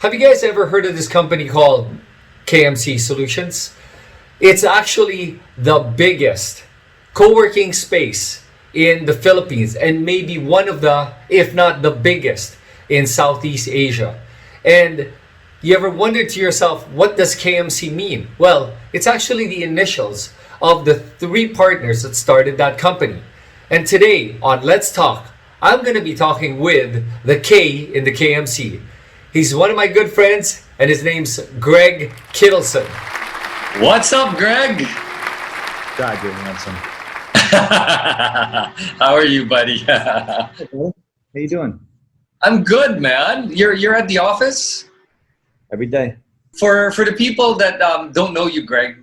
Have you guys ever heard of this company called KMC Solutions? It's actually the biggest co-working space in the Philippines and maybe one of the, if not the biggest in Southeast Asia. And you ever wondered to yourself, what does KMC mean? Well, it's actually the initials of the three partners that started that company. And today on Let's Talk, I'm going to be talking with the K in the KMC. He's one of my good friends, and his name's Greg Kittelson. What's up, Greg? God, you're handsome. How are you, buddy? How you doing? I'm good, man. You're at the office? Every day. For the people that don't know you, Greg,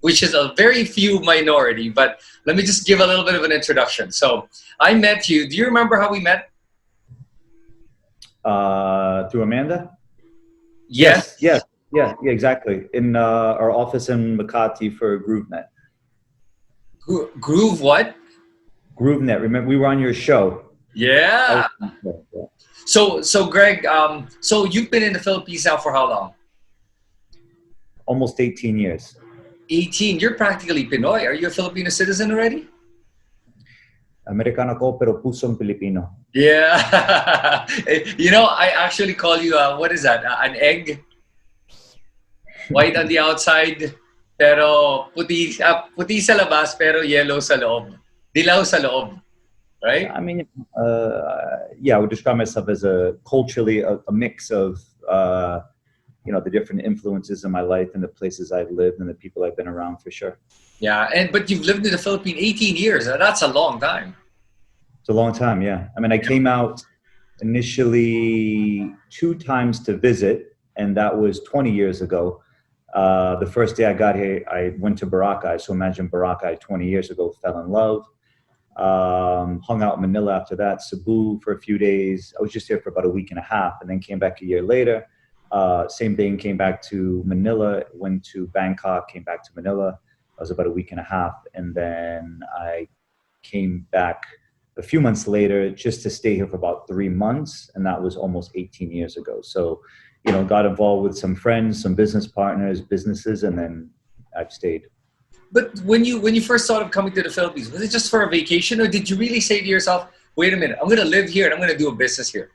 which is a very few minority, but let me just give a little bit of an introduction. So I met you. Do you remember how we met? Through Amanda? Yes. Yeah, exactly. In our office in Makati for GrooveNet. Groove what? GrooveNet. Remember, we were on your show. Yeah. Yeah. So Greg, so you've been in the Philippines now for how long? Almost 18 years. 18. You're practically Pinoy. Are you a Filipino citizen already? Amerikano ko pero pusong Pilipino. Yeah. I actually call you, what is that? An egg? White on the outside, pero puti sa labas, pero yellow sa loob. Dilaw sa loob. Right? I mean, I would describe myself as culturally a mix of, the different influences in my life and the places I've lived and the people I've been around for sure. Yeah, but you've lived in the Philippines 18 years. That's a long time. It's a long time, yeah. I mean, I came out initially 2 times to visit, and that was 20 years ago. The first day I got here, I went to Boracay. So imagine Boracay 20 years ago, fell in love. Hung out in Manila after that, Cebu for a few days. I was just here for about a week and a half, and then came back a year later. Same thing, came back to Manila, went to Bangkok, came back to Manila. I was about a week and a half, and then I came back a few months later just to stay here for about 3 months, and that was almost 18 years ago. So, got involved with some friends, some business partners, businesses, and then I've stayed. But when you first thought of coming to the Philippines, was it just for a vacation, or did you really say to yourself, wait a minute, I'm going to live here and I'm going to do a business here?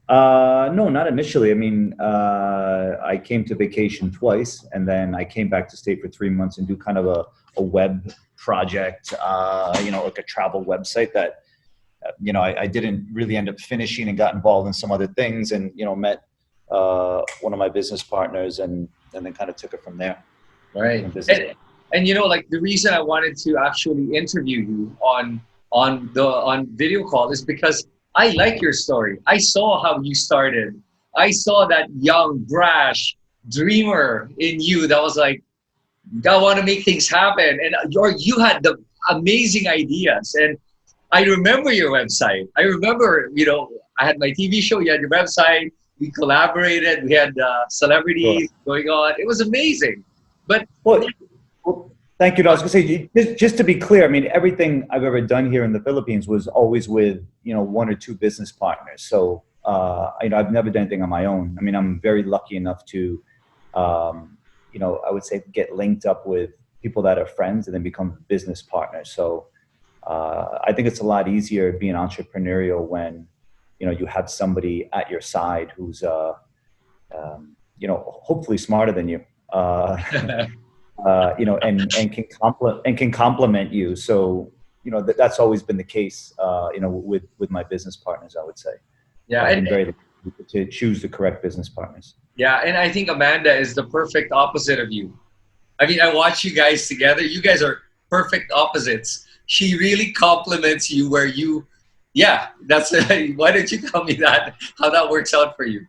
No, not initially. I mean, I came to vacation twice, and then I came back to stay for 3 months and do kind of a web project, like a travel website that, I didn't really end up finishing, and got involved in some other things, and, met one of my business partners, and then kind of took it from there. Right. And the reason I wanted to actually interview you on video call is because I like your story. I saw how you started. I saw that young, brash dreamer in you that was like, I want to make things happen. And you had the amazing ideas. And I remember your website. I remember, I had my TV show, you had your website, we collaborated, we had celebrities going on. It was amazing. But well, thank you. I was going to say, just to be clear, I mean, everything I've ever done here in the Philippines was always with, 1 or 2 business partners. So, I've never done anything on my own. I mean, I'm very lucky enough to, I would say get linked up with people that are friends and then become business partners. So I think it's a lot easier being entrepreneurial when, you have somebody at your side who's, hopefully smarter than you. And can complement you. So, that's always been the case, with my business partners, I would say. Yeah. I've been very lucky to choose the correct business partners. Yeah. And I think Amanda is the perfect opposite of you. I mean, I watch you guys together. You guys are perfect opposites. She really compliments you where that's, why don't you tell me how that works out for you?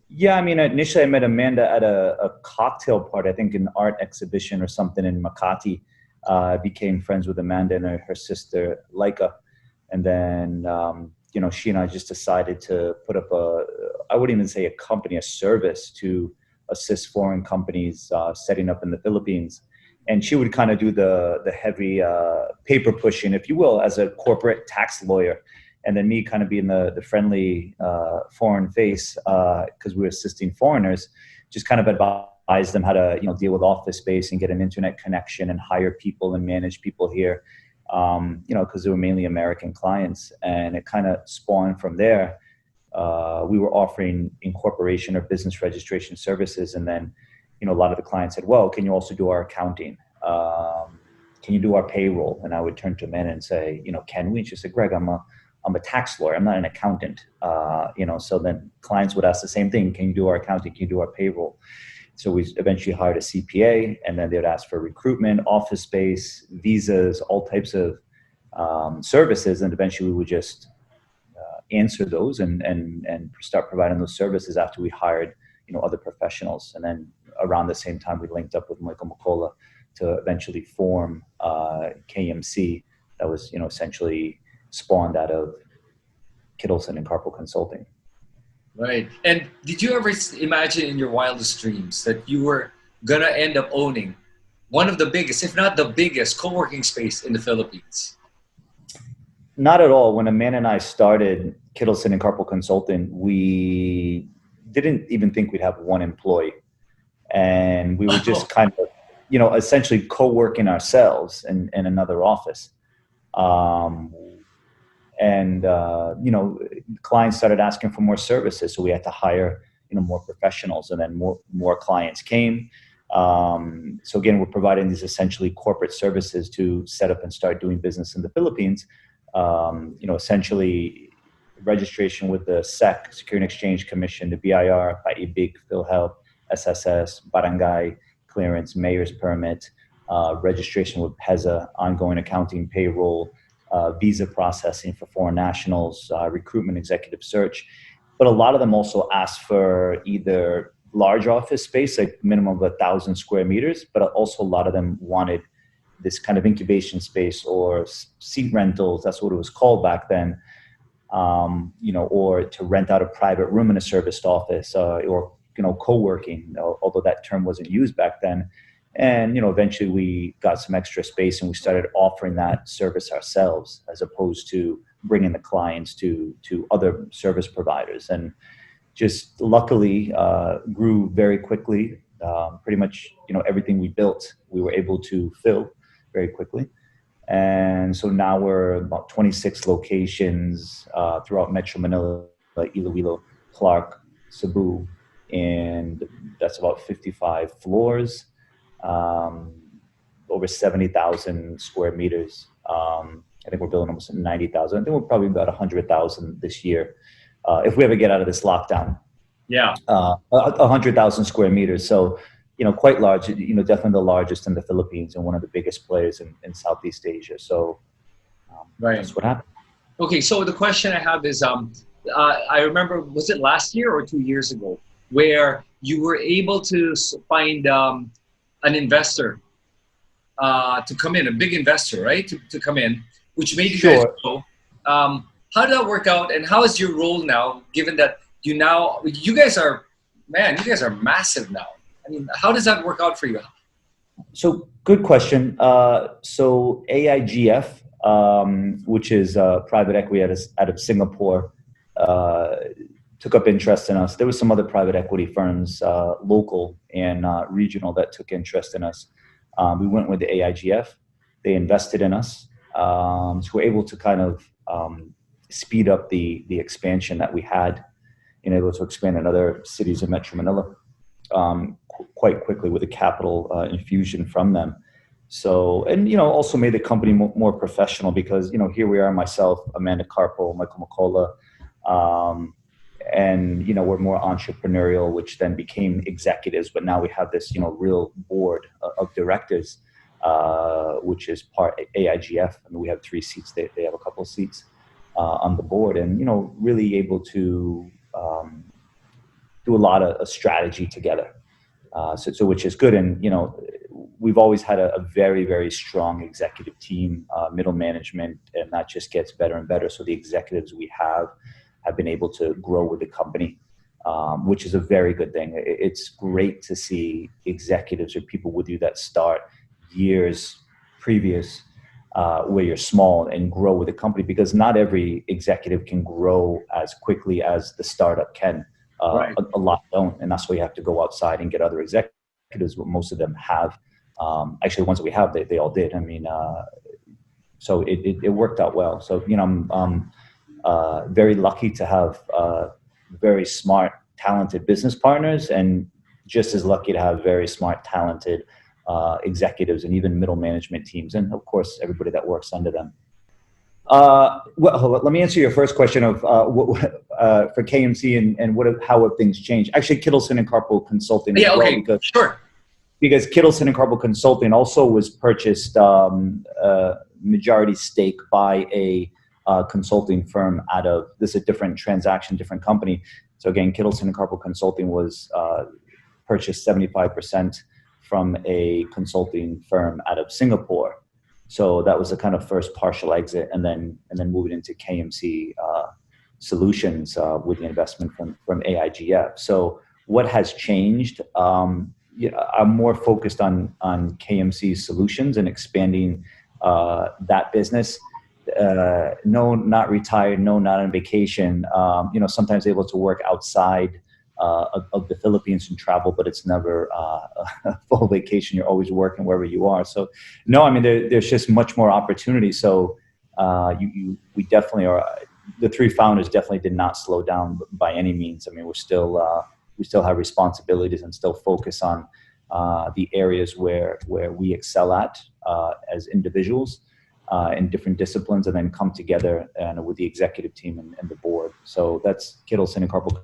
Yeah, I mean, initially I met Amanda at a cocktail party, I think an art exhibition or something in Makati. I became friends with Amanda and her sister, Laika. And then, she and I just decided to put up I wouldn't even say a company, a service to assist foreign companies setting up in the Philippines. And she would kind of do the heavy paper pushing, if you will, as a corporate tax lawyer. and then me kind of being the friendly foreign face because we were assisting foreigners, just kind of advise them how to deal with office space and get an internet connection and hire people and manage people here, because they were mainly American clients, and it kind of spawned from there. We were offering incorporation or business registration services, and then a lot of the clients said, well, can you also do our accounting? Can you do our payroll? And I would turn to men and say, can we? And she said, Greg, I'm a tax lawyer. I'm not an accountant. So then clients would ask the same thing. Can you do our accounting? Can you do our payroll? So we eventually hired a CPA, and then they would ask for recruitment, office space, visas, all types of services. And eventually we would just answer those and start providing those services after we hired, other professionals. And then around the same time, we linked up with Michael McCullough to eventually form KMC. That was, essentially spawned out of Kittelson and Carpal Consulting. Right. And did you ever imagine in your wildest dreams that you were going to end up owning one of the biggest, if not the biggest, co-working space in the Philippines? Not at all. When Amanda and I started Kittelson and Carpal Consulting, we didn't even think we'd have one employee. And we were just kind of, essentially co-working ourselves in another office. Clients started asking for more services, so we had to hire more professionals, and then more clients came. So again, we're providing these essentially corporate services to set up and start doing business in the Philippines. Essentially registration with the SEC, Security and Exchange Commission, the BIR, PAIBIG, PhilHealth, SSS, barangay clearance, mayor's permit, registration with PEZA, ongoing accounting, payroll, visa processing for foreign nationals, recruitment, executive search. But a lot of them also ask for either large office space, like minimum of 1,000 square meters, but also a lot of them wanted this kind of incubation space or seat rentals. That's what it was called back then. Or to rent out a private room in a serviced office, or co-working, although that term wasn't used back then. And, eventually we got some extra space and we started offering that service ourselves, as opposed to bringing the clients to other service providers. And just luckily grew very quickly. Pretty much, everything we built, we were able to fill very quickly. And so now we're about 26 locations throughout Metro Manila, like Iloilo, Clark, Cebu, and that's about 55 floors. Over 70,000 square meters. I think we're building almost 90,000. I think we're probably about 100,000 this year, if we ever get out of this lockdown. Yeah. 100,000 square meters. So, quite large, definitely the largest in the Philippines and one of the biggest players in Southeast Asia. So right. That's what happened. Okay. So the question I have is, I remember, was it last year or 2 years ago, where you were able to find an investor to come in, a big investor, right? To come in, which made you guys grow. How did that work out, and how is your role now, given that you guys are massive now? I mean, how does that work out for you? So good question. So AIGF, which is private equity out of Singapore, took up interest in us. There were some other private equity firms, local and regional, that took interest in us. We went with the AIGF. They invested in us. So we're able to kind of speed up the expansion that we had, and able to expand in other cities in Metro Manila quite quickly with a capital infusion from them. So, and also made the company more professional, because here we are, myself, Amanda Carpal, Michael McCullough, and we're more entrepreneurial, which then became executives. But now we have this real board of directors, which is part AIGF. I mean, we have 3 seats. They have a couple of seats on the board, and really able to do a lot of strategy together. So which is good. And we've always had a very, very strong executive team, middle management, and that just gets better and better. So the executives we have been able to grow with the company, which is a very good thing. It's great to see executives or people with you that start years previous where you're small and grow with a company, because not every executive can grow as quickly as the startup can. Right. A lot don't, and that's why you have to go outside and get other executives. What most of them have, actually, the ones that we have, they all did. I mean, so it worked out well. So I'm very lucky to have very smart, talented business partners, and just as lucky to have very smart, talented executives and even middle management teams, and of course everybody that works under them. Well, let me answer your first question of for KMC and how have things changed. Actually, Kittelson and Carpool Consulting as well, Okay, sure. Because Kittelson and Carpool Consulting also was purchased majority stake by a consulting firm out of, this is a different transaction, different company. So again, Kittelson and Carpool Consulting was purchased 75% from a consulting firm out of Singapore. So that was the kind of first partial exit, and then moving into KMC Solutions with the investment from AIGF. So what has changed? I'm more focused on KMC Solutions and expanding that business. No, not retired. No, not on vacation. Sometimes able to work outside of the Philippines and travel, but it's never a full vacation. You're always working wherever you are. So no, I mean, there's just much more opportunity. So we definitely are. The three founders definitely did not slow down by any means. I mean, we still have responsibilities and still focus on the areas where we excel at as individuals in different disciplines, and then come together and with the executive team and the board. So that's Kittelson and Carpool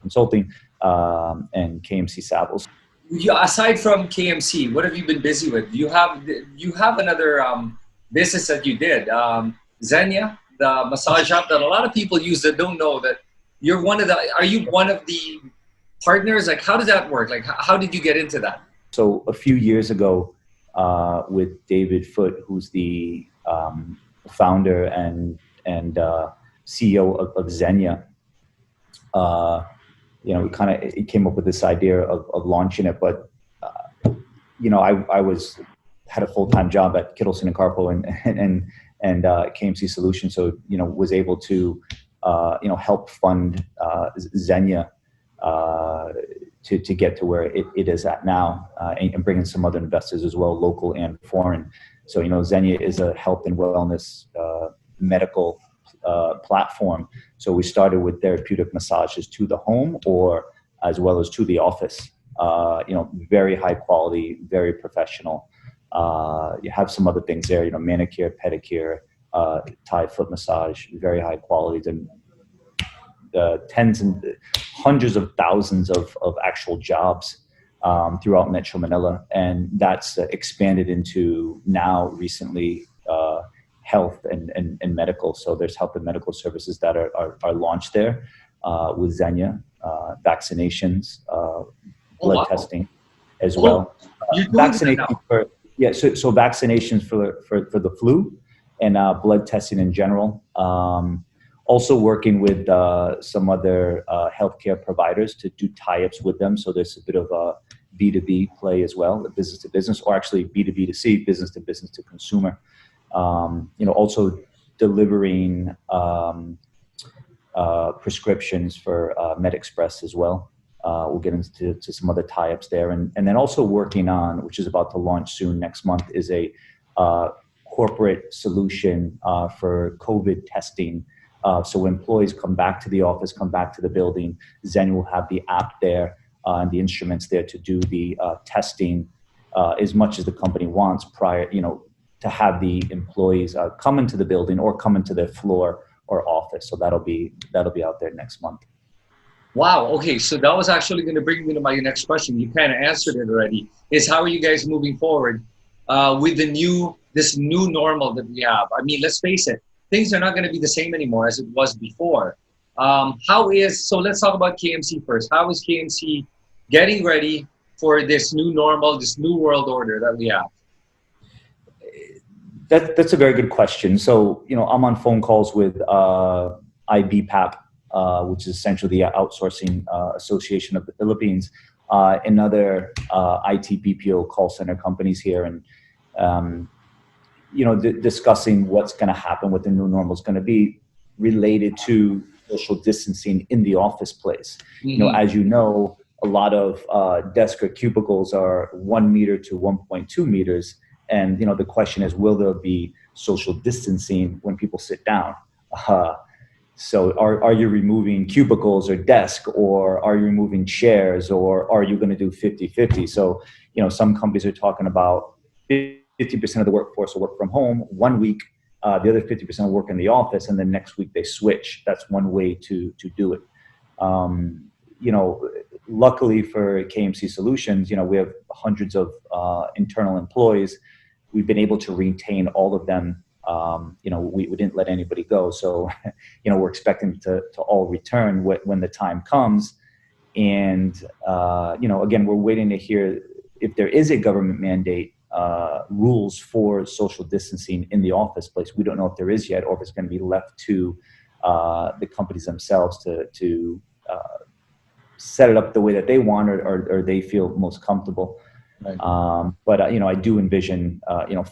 Consulting and KMC Savills. Aside from KMC, what have you been busy with? You have another business that you did, Xenia, the massage shop that a lot of people use that don't know that you're one of the. Are you one of the partners? Like, how does that work? Like, how did you get into that? So a few years ago, with David Foote, who's the founder and CEO of Xenia, we came up with this idea of launching it, but I had a full-time job at Kittelson and Carpool and KMC Solutions, so was able to help fund Xenia to get to where it is at now, and bring in some other investors as well, local and foreign. So Xenia is a health and wellness medical platform. So we started with therapeutic massages to the home or as well as to the office. Very high quality, very professional. You have some other things there, manicure, pedicure, Thai foot massage, very high quality, and tens and hundreds of thousands of actual jobs throughout Metro Manila, and that's expanded into now recently health and medical. So there's health and medical services that are launched there with Xenia, vaccinations, blood testing as well. Vaccination so vaccinations for the flu and blood testing in general. Also working with some other healthcare providers to do tie-ups with them. So there's a bit of a B2B play as well, business to business, or actually B2B to C, business to business to consumer. Also delivering prescriptions for MedExpress as well. We'll get into some other tie-ups there. And then also working on, which is about to launch soon next month, is a corporate solution for COVID testing. So when employees come back to the office, come back to the building, Xenia will have the app there and the instruments there to do the testing as much as the company wants prior, to have the employees come into the building or come into their floor or office. So that'll be out there next month. Wow. Okay. So that was actually going to bring me to my next question. You kind of answered it already. Is how are you guys moving forward with this new normal that we have? I mean, let's face it, things are not going to be the same anymore as it was before. So let's talk about KMC first. How is KMC getting ready for this new normal, this new world order that we have? That's a very good question. So, I'm on phone calls with IBPAP, which is essentially the Outsourcing Association of the Philippines, and other IT BPO call center companies here. And, discussing what's going to happen, what the new normal is going to be related to social distancing in the office place. As you know, a lot of desk or cubicles are 1 meter to 1.2 meters. And, the question is, will there be social distancing when people sit down? So are you removing cubicles or desk, or are you removing chairs, or are you going to do 50-50? So, some companies are talking about 50% of the workforce will work from home 1 week, the other 50% will work in the office, and then next week they switch. That's one way to do it. Luckily for KMC Solutions, we have hundreds of internal employees. We've been able to retain all of them. We didn't let anybody go. So, we're expecting to all return when the time comes. And, again, we're waiting to hear if there is a government mandate rules for social distancing in the office place. We don't know if there is yet, or if it's going to be left to the companies themselves to set it up the way that they want, or they feel most comfortable. Right. But I do envision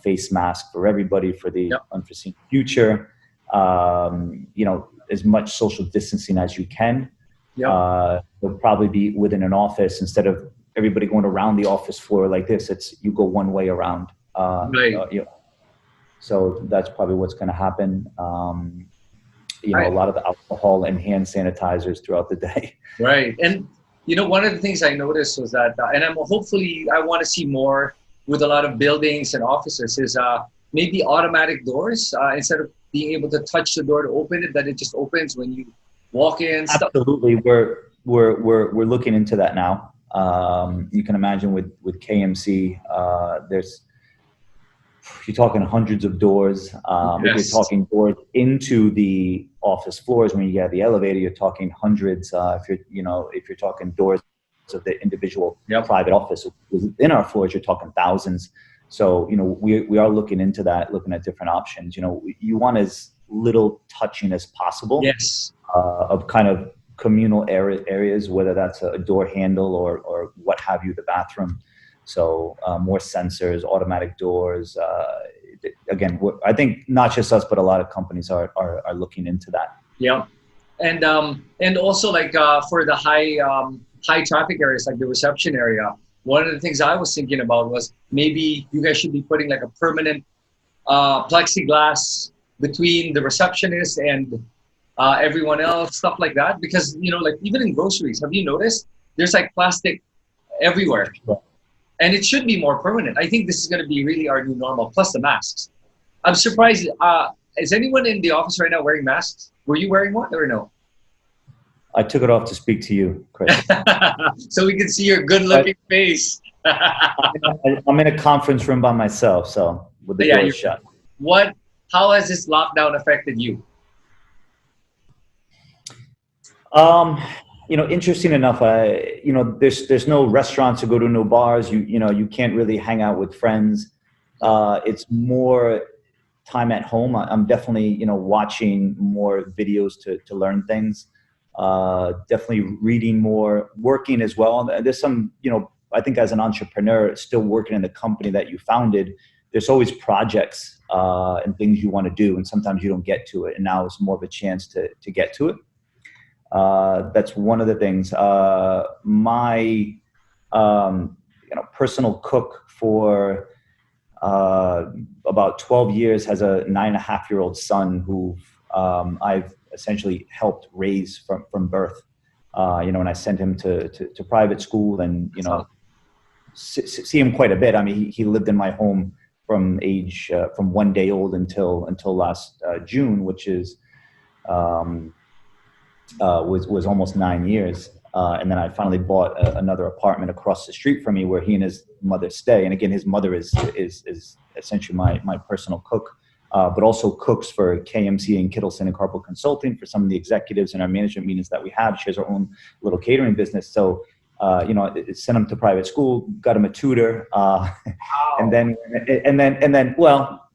face masks for everybody for the unforeseen future. As much social distancing as you can. They'll probably be within an office instead of everybody going around the office floor like this. It's you go one way around. So that's probably what's going to happen. A lot of the alcohol and hand sanitizers throughout the day. Right. And, one of the things I noticed was that, and I want to see more with a lot of buildings and offices, is maybe automatic doors instead of being able to touch the door to open it, that it just opens when you walk in. Absolutely. We're looking into that now. You can imagine with KMC, you're talking hundreds of doors. If you're talking doors into the office floors, when you get the elevator, you're talking hundreds. If you're talking doors of the individual private office within our floors, you're talking thousands. So, we are looking into that, looking at different options. You want as little touching as possible. Yes. Of kind of communal areas, whether that's a door handle or what have you, the bathroom. So more sensors, automatic doors. Again, I think not just us, but a lot of companies are looking into that. Yeah, and also for the high traffic areas, like the reception area. One of the things I was thinking about was maybe you guys should be putting like a permanent plexiglass between the receptionist and everyone else, stuff like that. Because even in groceries, have you noticed there's like plastic everywhere? Yeah. And it should be more permanent. I think this is going to be really our new normal, plus the masks. I'm surprised. Is anyone in the office right now wearing masks? Were you wearing one or no? I took it off to speak to you, Chris. So we can see your good-looking face. I'm in a conference room by myself, so with the door shut. How has this lockdown affected you? Interesting enough, there's no restaurants to go to, no bars. You can't really hang out with friends. It's more time at home. I'm definitely, watching more videos to learn things. Definitely reading more, working as well. There's some, I think as an entrepreneur, still working in the company that you founded, there's always projects and things you want to do, and sometimes you don't get to it. And now it's more of a chance to get to it. That's one of the things. My personal cook for about 12 years has a 9.5-year-old son who I've essentially helped raise from birth. And I sent him to private school, and see him quite a bit. I mean, he lived in my home from 1 day old until last June, which is was almost 9 years. And then I finally bought another apartment across the street from me where he and his mother stay. And again, his mother is essentially my personal cook, but also cooks for KMC and Kittelson and Carpal Consulting for some of the executives in our management meetings that we have. She has her own little catering business. So, sent him to private school, got him a tutor. Wow. and then, well,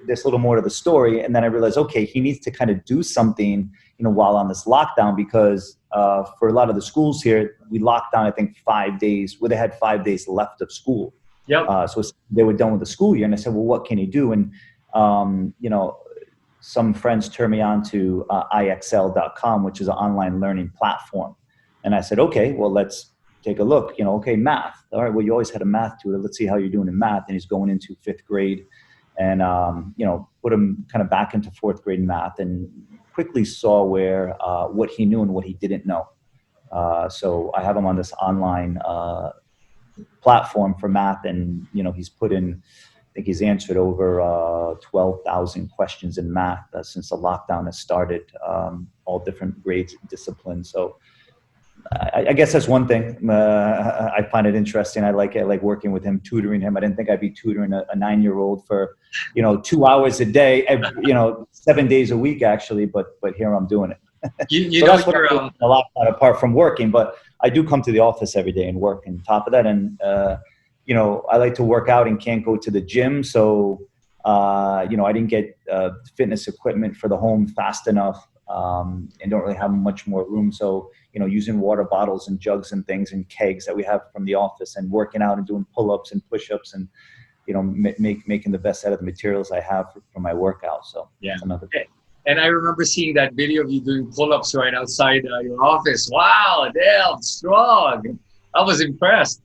there's a little more to the story. And then I realized, okay, he needs to kind of do something, while on this lockdown, because for a lot of the schools here, we locked down, I think 5 days, where they had 5 days left of school. Yep. So they were done with the school year, and I said, well, what can you do? And some friends turned me on to IXL.com, which is an online learning platform. And I said, okay, well, let's take a look. Okay, math. All right, well, you always had a math tutor. Let's see how you're doing in math. And he's going into 5th grade, and put him kind of back into 4th grade math, and quickly saw where what he knew and what he didn't know. So I have him on this online platform for math, and he's put in, I think he's answered over 12,000 questions in math since the lockdown has started, all different grades and disciplines. So I guess that's one thing. I find it interesting. I like it. I like working with him, tutoring him. I didn't think I'd be tutoring a 9-year-old for 2 hours a day, 7 days a week actually, but here I'm doing it. You so know, that's what I'm doing a lot apart from working, but I do come to the office every day and work on top of that. And I like to work out and can't go to the gym, so I didn't get fitness equipment for the home fast enough, and don't really have much more room. So using water bottles and jugs and things and kegs that we have from the office, and working out and doing pull-ups and push-ups, and making the best out of the materials I have for my workout. So yeah, that's another thing. And I remember seeing that video of you doing pull-ups right outside your office. Wow, damn, strong. I was impressed.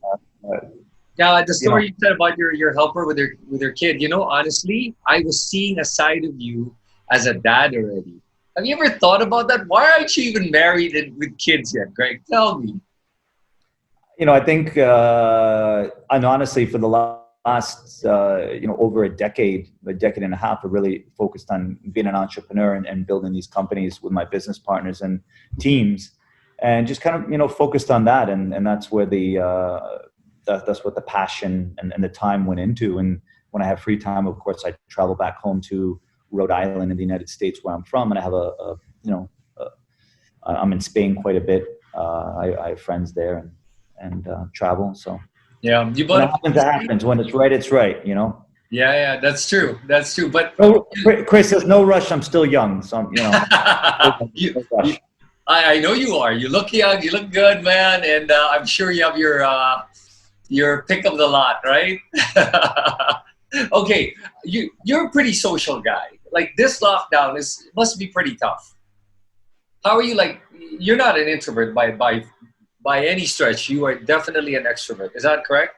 Now, the story you said about your helper with your kid, honestly, I was seeing a side of you as a dad already. Have you ever thought about that? Why aren't you even married and with kids yet, Greg? Tell me. I think, and honestly, for the last, over a decade and a half, I really focused on being an entrepreneur and building these companies with my business partners and teams, and just kind of, focused on that. And that's where that's what the passion and the time went into. And when I have free time, of course, I travel back home to Rhode Island in the United States, where I'm from. And I have I'm in Spain quite a bit. I have friends there and travel. So yeah, when it happens. When it's right, it's right. Yeah, that's true. That's true. But Chris, there's no rush. I'm still young, so no rush. I know you are. You look young. You look good, man. And I'm sure you have your pick of the lot, right? Okay, you're a pretty social guy. Like, this lockdown must be pretty tough. How are you? Like, you're not an introvert by any stretch. You are definitely an extrovert. Is that correct?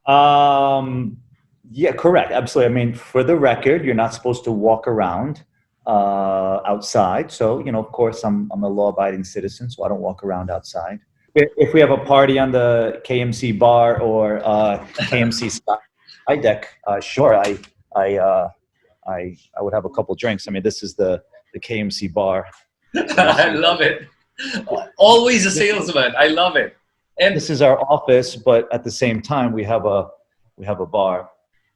Yeah, correct. Absolutely. I mean, for the record, you're not supposed to walk around outside. So, of course, I'm a law-abiding citizen, so I don't walk around outside. If we have a party on the KMC bar or KMC Sky Deck, sure, I would have a couple drinks. I mean, this is the KMC bar. I love it. Always a salesman. I love it. And this is our office, but at the same time, we have a bar.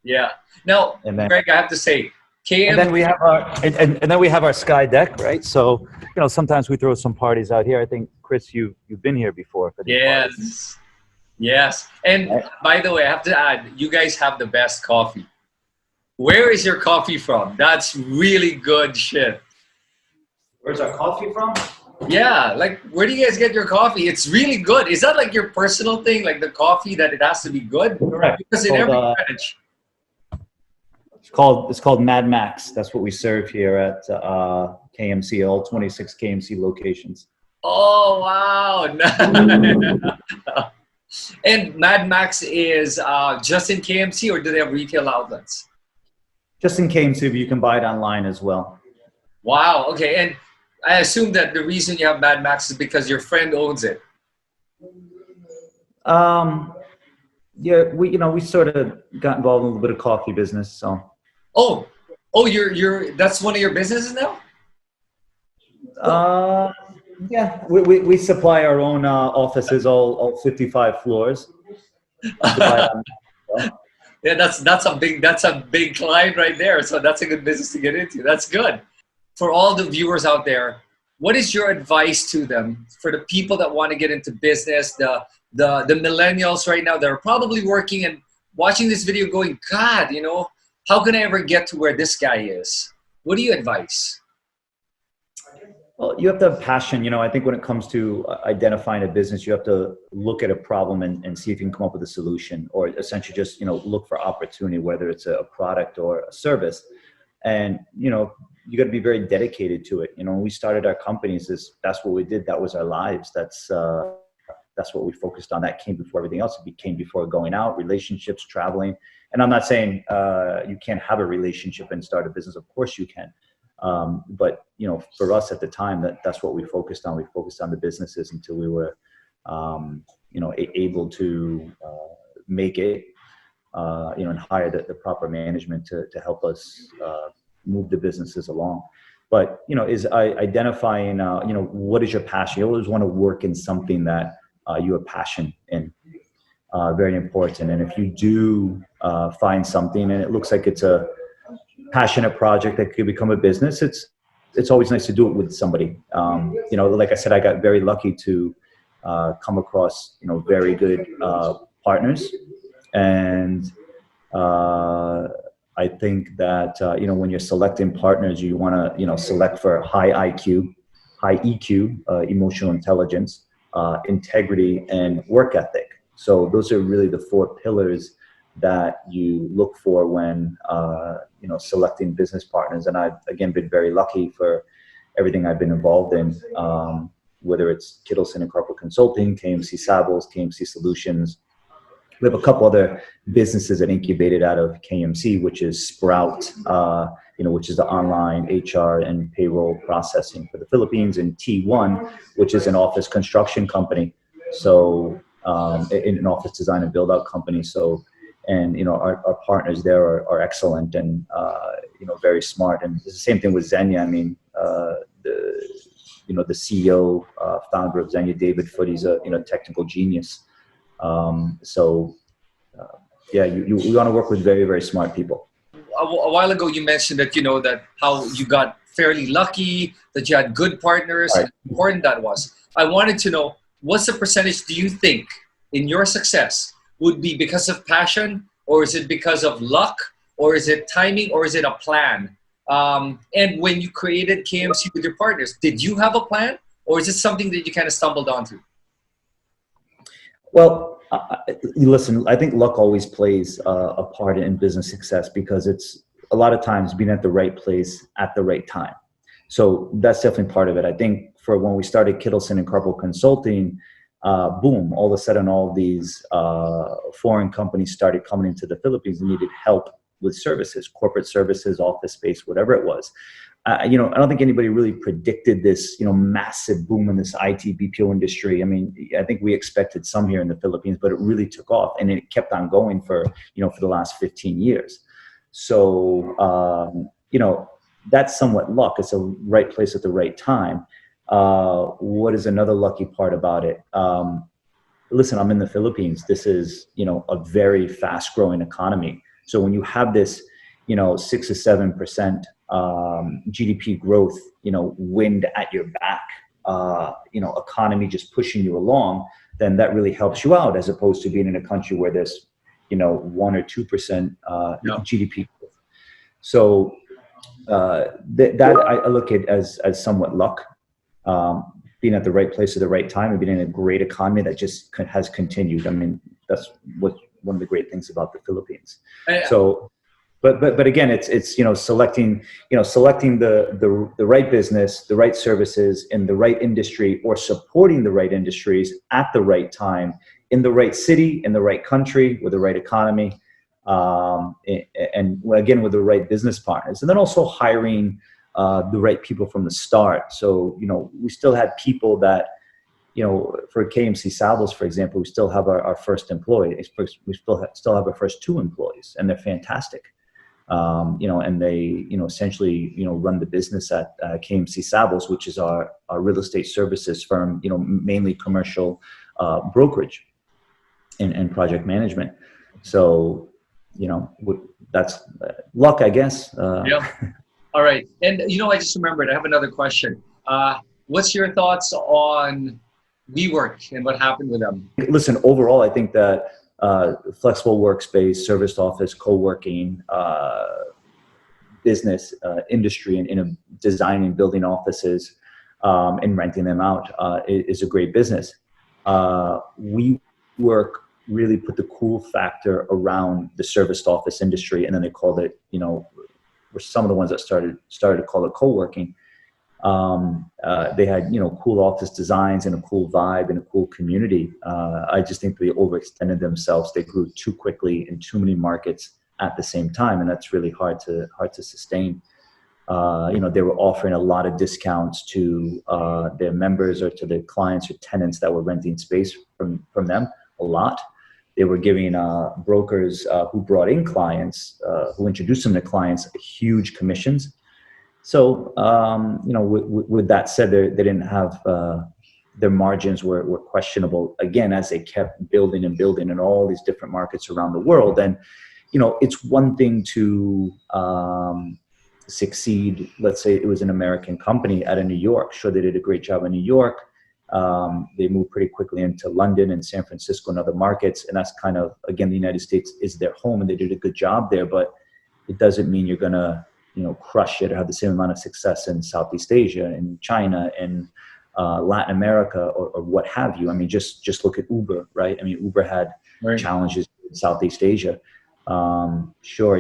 Yeah. Now, Greg, I have to say, and then we have and then we have our Sky Deck, right? So sometimes we throw some parties out here. I think, Chris, you've been here before for these parties. Yes. And by the way, I have to add, you guys have the best coffee. Where is your coffee from? That's really good shit. Where's our coffee from? Yeah, like, where do you guys get your coffee? It's really good. Is that like your personal thing, like the coffee, that it has to be good? Correct. Because in every branch. It's called Mad Max. That's what we serve here at KMC, all 26 KMC locations. Oh, wow. And Mad Max is just in KMC, or do they have retail outlets? Just in KMC, but you can buy it online as well. Wow. Okay. And I assume that the reason you have Mad Max is because your friend owns it. Yeah, we sort of got involved in a little bit of coffee business, so. You're that's one of your businesses now? Yeah, we supply our own offices, all 55 floors. Yeah, that's a big client right there. So that's a good business to get into. That's good. For all the viewers out there, what is your advice to them, for the people that want to get into business, the millennials right now that are probably working and watching this video going, God, how can I ever get to where this guy is? What do you advise? Well, you have to have passion. I think when it comes to identifying a business, you have to look at a problem and see if you can come up with a solution, or essentially just, look for opportunity, whether it's a product or a service. And, you got to be very dedicated to it. When we started our companies, that's what we did. That was our lives. That's what we focused on. That came before everything else. It came before going out, relationships, traveling. And I'm not saying you can't have a relationship and start a business. Of course you can. But for us at the time, that's what we focused on. We focused on the businesses until we were, able to make it, and hire the proper management to help us move the businesses along. But is identifying, what is your passion? You always want to work in something that you have passion in. Very important. And if you do find something and it looks like it's a passionate project that could become a business, it's always nice to do it with somebody. Like I said, I got very lucky to come across very good partners, and I think that when you're selecting partners, you want to select for high IQ, high EQ, emotional intelligence, integrity, and work ethic. So those are really the four pillars that you look for when selecting business partners. And I've again been very lucky for everything I've been involved in, whether it's Kittelson and Corporate Consulting, KMC Savills, KMC Solutions. We have a couple other businesses that incubated out of KMC, which is Sprout, which is the online HR and payroll processing for the Philippines, and T1, which is an office construction company. So in an office design and build out company. So, and our partners there are excellent and very smart. And it's the same thing with Xenia. I mean, the CEO, founder of Xenia, David Foote, he's a technical genius. Yeah, you want to work with very, very smart people. A while ago, you mentioned that that how you got fairly lucky, that you had good partners, Right. and how important that was. I wanted to know, what's the percentage do you think in your success would be because of passion, or is it because of luck, or is it timing, or is it a plan? And when you created KMC with your partners, did you have a plan, or is it something that you kind of stumbled onto? Well, listen, I think luck always plays a part in business success, because it's a lot of times being at the right place at the right time. So that's definitely part of it. I think for when we started Kittelson and Corporate Consulting, boom, all of a sudden all these foreign companies started coming into the Philippines and needed help with services, corporate services, office space, whatever it was. I don't think anybody really predicted this, massive boom in this IT BPO industry. I mean, I think we expected some here in the Philippines, but it really took off, and it kept on going for the last 15 years. So, that's somewhat luck. It's a right place at the right time. What is another lucky part about it? Listen, I'm in the Philippines. This is, a very fast growing economy. So when you have this, 6 or 7% GDP growth, wind at your back, economy just pushing you along, then that really helps you out, as opposed to being in a country where there's, 1 or 2% GDP growth. So that I look at as somewhat luck, being at the right place at the right time, and being in a great economy that just has continued. I mean, that's one of the great things about the Philippines. So. But again, it's selecting the right business, the right services in the right industry, or supporting the right industries at the right time, in the right city, in the right country, with the right economy, and again with the right business partners, and then also hiring the right people from the start. So we still had people that, for KMC Savills, for example, we still have our first employee. We still have our first 2 employees, and they're fantastic. And they, essentially, run the business at KMC Savills, which is our real estate services firm, mainly commercial brokerage and project management. So, that's luck, I guess. Yeah. All right. And, I just remembered, I have another question. What's your thoughts on MeWork and what happened with them? Listen, overall, I think that flexible workspace, serviced office, co-working, business industry, and designing, building offices, and renting them out is a great business. WeWork really put the cool factor around the serviced office industry, and then they called it, were some of the ones that started to call it co-working. They had, cool office designs and a cool vibe and a cool community. I just think they overextended themselves. They grew too quickly in too many markets at the same time, and that's really hard to sustain. They were offering a lot of discounts to their members or to their clients or tenants that were renting space from them, a lot. They were giving brokers who brought in clients, who introduced them to clients, huge commissions. So, with that said, they didn't have, their margins were questionable, again, as they kept building and building in all these different markets around the world. And, it's one thing to succeed. Let's say it was an American company out of New York. Sure, they did a great job in New York. They moved pretty quickly into London and San Francisco and other markets. And that's kind of, again, the United States is their home and they did a good job there, but it doesn't mean you're going to, crush it or have the same amount of success in Southeast Asia and China and Latin America or what have you. I mean, just look at Uber, right? I mean, Uber had challenges in Southeast Asia. Sure,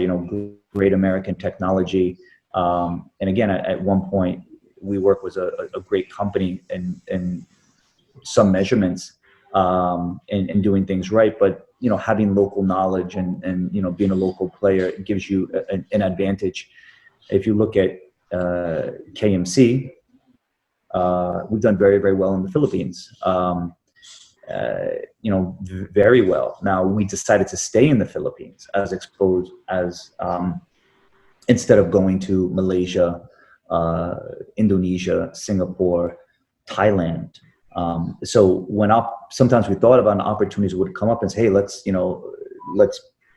great American technology. And again, at one point, WeWork was a great company in some measurements, and doing things right. But, having local knowledge and being a local player gives you an advantage. If you look at KMC, we've done very, very well in the Philippines. Very well. Now, we decided to stay in the Philippines as exposed as instead of going to Malaysia, Indonesia, Singapore, Thailand. So sometimes we thought about opportunities would come up and say, hey, let's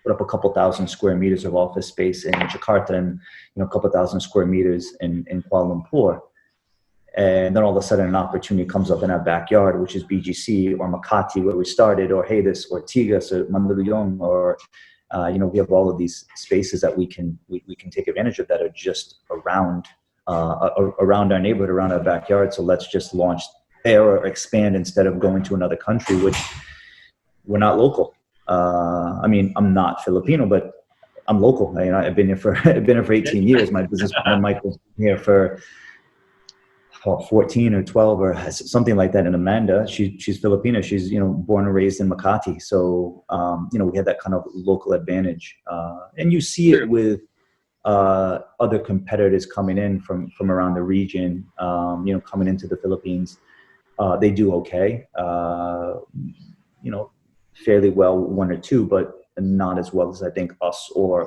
put up a couple thousand square meters of office space in Jakarta and a couple thousand square meters in Kuala Lumpur. And then all of a sudden an opportunity comes up in our backyard, which is BGC or Makati where we started, or hey, this Ortigas or Mandaluyong, or we have all of these spaces that we can take advantage of that are just around our neighborhood, around our backyard. So let's just launch there or expand instead of going to another country, which we're not local. I'm not Filipino, but I'm local. I've been here for 18 years. My business partner Michael's been here for 14 or 12 or something like that. And Amanda, she's Filipina. She's born and raised in Makati. So we had that kind of local advantage. And you see it with other competitors coming in from around the region, coming into the Philippines. They do okay. Fairly well, one or two, but not as well as I think us or a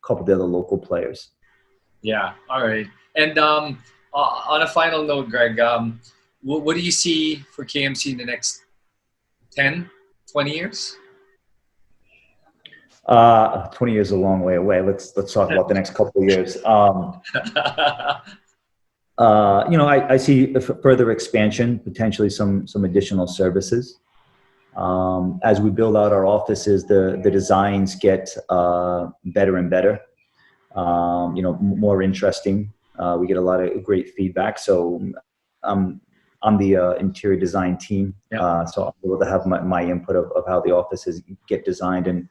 couple of the other local players. Yeah. All right. And on a final note, Greg, what do you see for KMC in the next 10, 20 years? 20 years is a long way away. Let's talk about the next couple of years. I see further expansion, potentially some additional services. As we build out our offices, the designs get better and better, more interesting. We get a lot of great feedback. So I'm on the interior design team. Yeah. So I'm able to have my input of how the offices get designed. And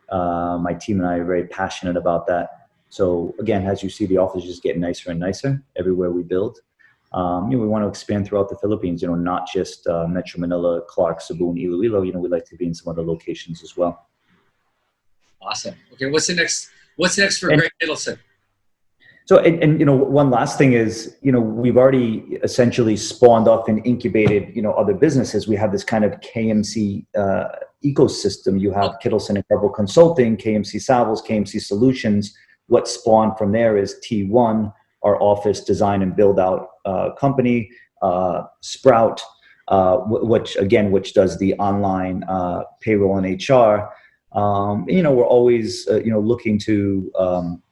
my team and I are very passionate about that. So again, as you see, the offices get nicer and nicer everywhere we build. We want to expand throughout the Philippines, not just Metro Manila, Clark, Cebu, and Iloilo. We'd like to be in some other locations as well. Awesome. Okay, what's next for Greg Kittelson? So, one last thing is, we've already essentially spawned off and incubated, other businesses. We have this kind of KMC ecosystem. You have Kittelson and Carbo Consulting, KMC Savills, KMC Solutions. What spawned from there is T1, our office design and build out company, Sprout, which does the online payroll and HR. We're always looking to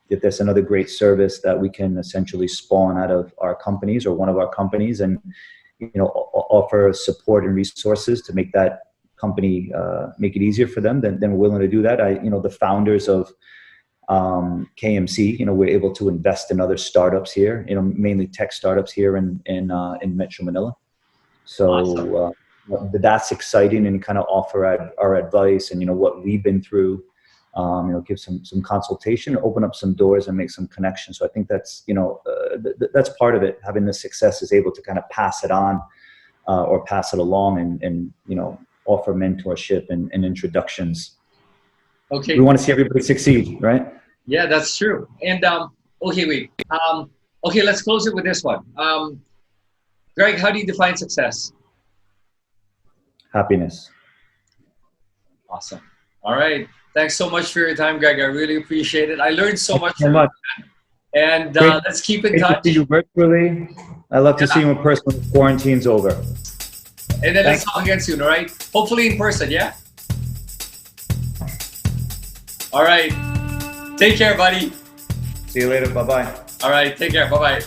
if there's another great service that we can essentially spawn out of our companies or one of our companies, and offer support and resources to make that company make it easier for them, then we're willing to do that. The founders of KMC, we're able to invest in other startups here, mainly tech startups here in Metro Manila. So Awesome. that's exciting, and kind of offer our advice and what we've been through. Give some consultation, open up some doors, and make some connections. So I think that's that's part of it. Having the success is able to kind of pass it on or pass it along, and offer mentorship and introductions. Okay. We want to see everybody succeed, right? Yeah, that's true. And okay, wait. Okay, let's close it with this one. Greg, how do you define success? Happiness. Awesome. All right. Thanks so much for your time, Greg. I really appreciate it. I learned so much So from much. you. And let's keep in Great touch. to see you virtually. I love to see you in person when quarantine's over. And then let's talk again soon, all right? Hopefully in person, yeah? All right. Take care, buddy. See you later. Bye-bye. All right. Take care. Bye-bye.